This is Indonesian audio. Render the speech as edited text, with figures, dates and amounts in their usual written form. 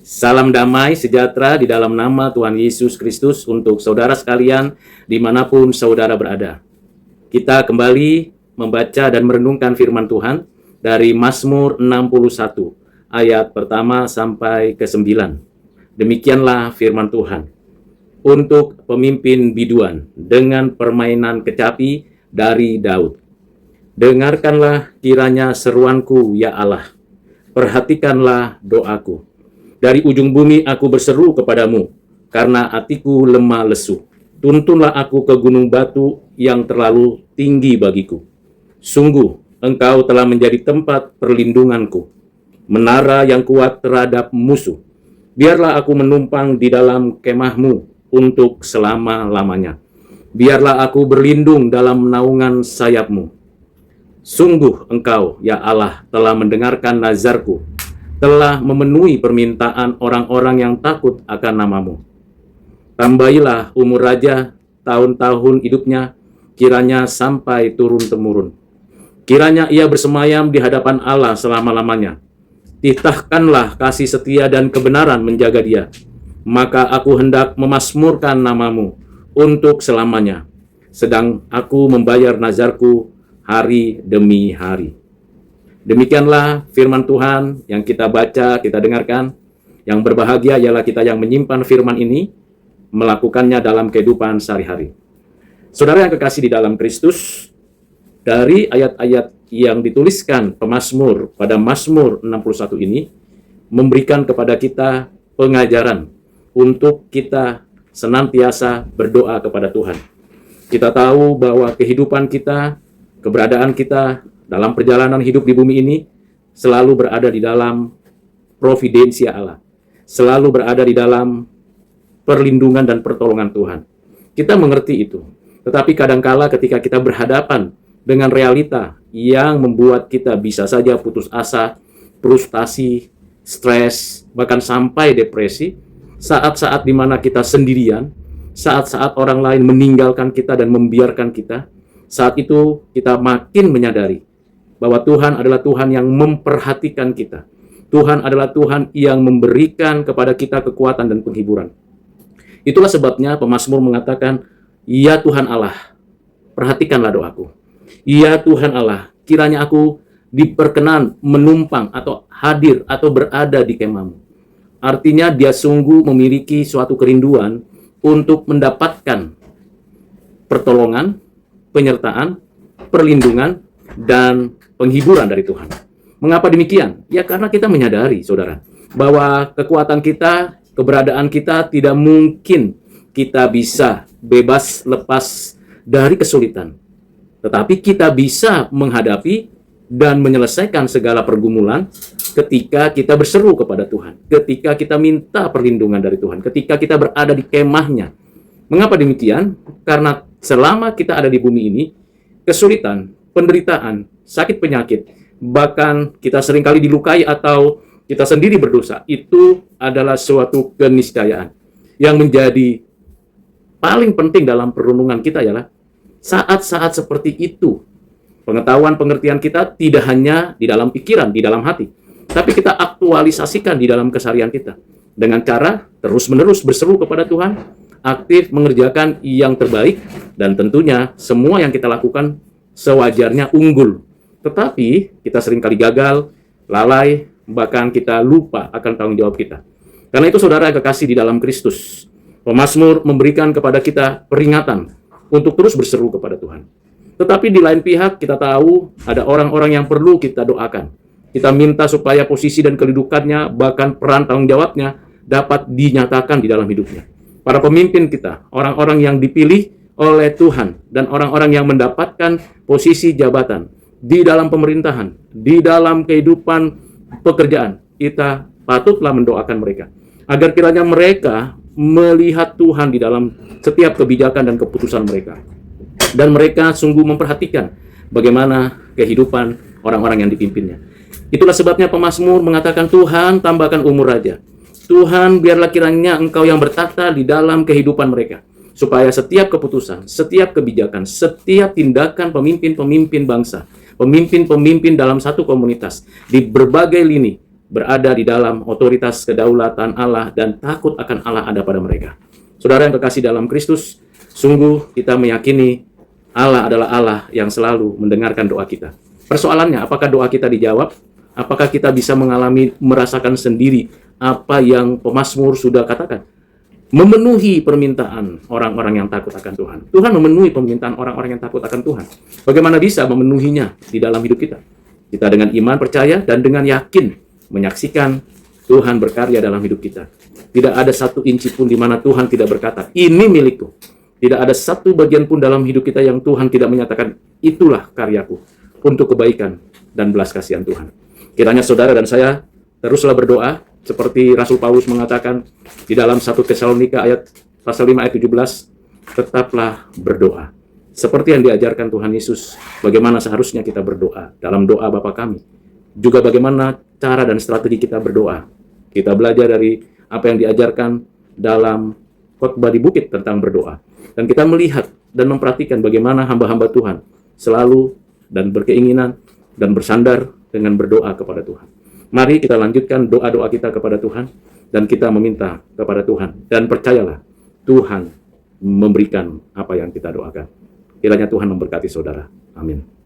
Salam damai sejahtera di dalam nama Tuhan Yesus Kristus untuk saudara sekalian dimanapun saudara berada. Kita kembali membaca dan merenungkan firman Tuhan dari Mazmur 61 ayat pertama sampai ke-9. Demikianlah firman Tuhan. Untuk pemimpin biduan dengan permainan kecapi dari Daud. Dengarkanlah kiranya seruanku ya Allah. Perhatikanlah doaku. Dari ujung bumi aku berseru kepadamu, karena hatiku lemah lesu. Tuntunlah aku ke gunung batu yang terlalu tinggi bagiku. Sungguh, engkau telah menjadi tempat perlindunganku, menara yang kuat terhadap musuh. Biarlah aku menumpang di dalam kemahmu untuk selama-lamanya. Biarlah aku berlindung dalam naungan sayapmu. Sungguh engkau, ya Allah, telah mendengarkan nazarku, telah memenuhi permintaan orang-orang yang takut akan namamu. Tambahilah umur raja tahun-tahun hidupnya, kiranya sampai turun-temurun. Kiranya ia bersemayam di hadapan Allah selama-lamanya. Titahkanlah kasih setia dan kebenaran menjaga dia. Maka aku hendak memasmurkan namamu untuk selamanya, sedang aku membayar nazarku hari demi hari. Demikianlah firman Tuhan yang kita baca, kita dengarkan. Yang berbahagia ialah kita yang menyimpan firman ini, melakukannya dalam kehidupan sehari-hari. Saudara yang kekasih di dalam Kristus, dari ayat-ayat yang dituliskan pemazmur pada Mazmur 61 ini, memberikan kepada kita pengajaran untuk kita senantiasa berdoa kepada Tuhan. Kita tahu bahwa kehidupan kita, keberadaan kita dalam perjalanan hidup di bumi ini selalu berada di dalam providensia Allah, selalu berada di dalam perlindungan dan pertolongan Tuhan. Kita mengerti itu, tetapi kadangkala ketika kita berhadapan dengan realita yang membuat kita bisa saja putus asa, frustasi, stres, bahkan sampai depresi, saat-saat di mana kita sendirian, saat-saat orang lain meninggalkan kita dan membiarkan kita, saat itu kita makin menyadari bahwa Tuhan adalah Tuhan yang memperhatikan kita. Tuhan adalah Tuhan yang memberikan kepada kita kekuatan dan penghiburan. Itulah sebabnya pemazmur mengatakan, "Ya Tuhan Allah, perhatikanlah doaku. Ya Tuhan Allah, kiranya aku diperkenan menumpang atau hadir atau berada di kemah-Mu." Artinya dia sungguh memiliki suatu kerinduan untuk mendapatkan pertolongan, penyertaan, perlindungan, dan penghiburan dari Tuhan. Mengapa demikian? Ya karena kita menyadari, saudara, bahwa kekuatan kita, keberadaan kita tidak mungkin kita bisa bebas lepas dari kesulitan. Tetapi kita bisa menghadapi dan menyelesaikan segala pergumulan ketika kita berseru kepada Tuhan, ketika kita minta perlindungan dari Tuhan, ketika kita berada di kemahnya. Mengapa demikian? Karena selama kita ada di bumi ini, kesulitan, penderitaan, sakit penyakit, bahkan kita seringkali dilukai atau kita sendiri berdosa, itu adalah suatu keniscayaan yang menjadi paling penting dalam perenungan kita ialah saat-saat seperti itu. Pengetahuan pengertian kita tidak hanya di dalam pikiran, di dalam hati, tapi kita aktualisasikan di dalam keseharian kita dengan cara terus-menerus berseru kepada Tuhan, aktif mengerjakan yang terbaik, dan tentunya semua yang kita lakukan sewajarnya unggul. Tetapi kita seringkali gagal, lalai, bahkan kita lupa akan tanggung jawab kita. Karena itu saudara yang kekasih di dalam Kristus, pemazmur memberikan kepada kita peringatan untuk terus berseru kepada Tuhan. Tetapi di lain pihak kita tahu ada orang-orang yang perlu kita doakan. Kita minta supaya posisi dan kedudukannya, bahkan peran tanggung jawabnya dapat dinyatakan di dalam hidupnya. Para pemimpin kita, orang-orang yang dipilih oleh Tuhan dan orang-orang yang mendapatkan posisi jabatan di dalam pemerintahan, di dalam kehidupan pekerjaan, kita patutlah mendoakan mereka agar kiranya mereka melihat Tuhan di dalam setiap kebijakan dan keputusan mereka, dan mereka sungguh memperhatikan bagaimana kehidupan orang-orang yang dipimpinnya. Itulah sebabnya pemazmur mengatakan, Tuhan tambahkan umur raja. Tuhan biarlah kiranya Engkau yang bertata di dalam kehidupan mereka, supaya setiap keputusan, setiap kebijakan, setiap tindakan pemimpin-pemimpin bangsa, pemimpin-pemimpin dalam satu komunitas, di berbagai lini, berada di dalam otoritas kedaulatan Allah dan takut akan Allah ada pada mereka. Saudara yang kekasih dalam Kristus, sungguh kita meyakini Allah adalah Allah yang selalu mendengarkan doa kita. Persoalannya, apakah doa kita dijawab? Apakah kita bisa merasakan sendiri apa yang pemazmur sudah katakan? Memenuhi permintaan orang-orang yang takut akan Tuhan. Tuhan memenuhi permintaan orang-orang yang takut akan Tuhan. Bagaimana bisa memenuhinya di dalam hidup kita? Kita dengan iman percaya dan dengan yakin menyaksikan Tuhan berkarya dalam hidup kita. Tidak ada satu inci pun di mana Tuhan tidak berkata, ini milikku. Tidak ada satu bagian pun dalam hidup kita yang Tuhan tidak menyatakan, itulah karyaku untuk kebaikan dan belas kasihan Tuhan. Kiranya saudara dan saya teruslah berdoa, seperti Rasul Paulus mengatakan di dalam 1 Tesalonika pasal 5 ayat 17, tetaplah berdoa. Seperti yang diajarkan Tuhan Yesus, bagaimana seharusnya kita berdoa dalam doa Bapa kami. Juga bagaimana cara dan strategi kita berdoa. Kita belajar dari apa yang diajarkan dalam khotbah di bukit tentang berdoa. Dan kita melihat dan memperhatikan bagaimana hamba-hamba Tuhan selalu dan berkeinginan dan bersandar dengan berdoa kepada Tuhan. Mari kita lanjutkan doa-doa kita kepada Tuhan dan kita meminta kepada Tuhan. Dan percayalah, Tuhan memberikan apa yang kita doakan. Kiranya Tuhan memberkati saudara. Amin.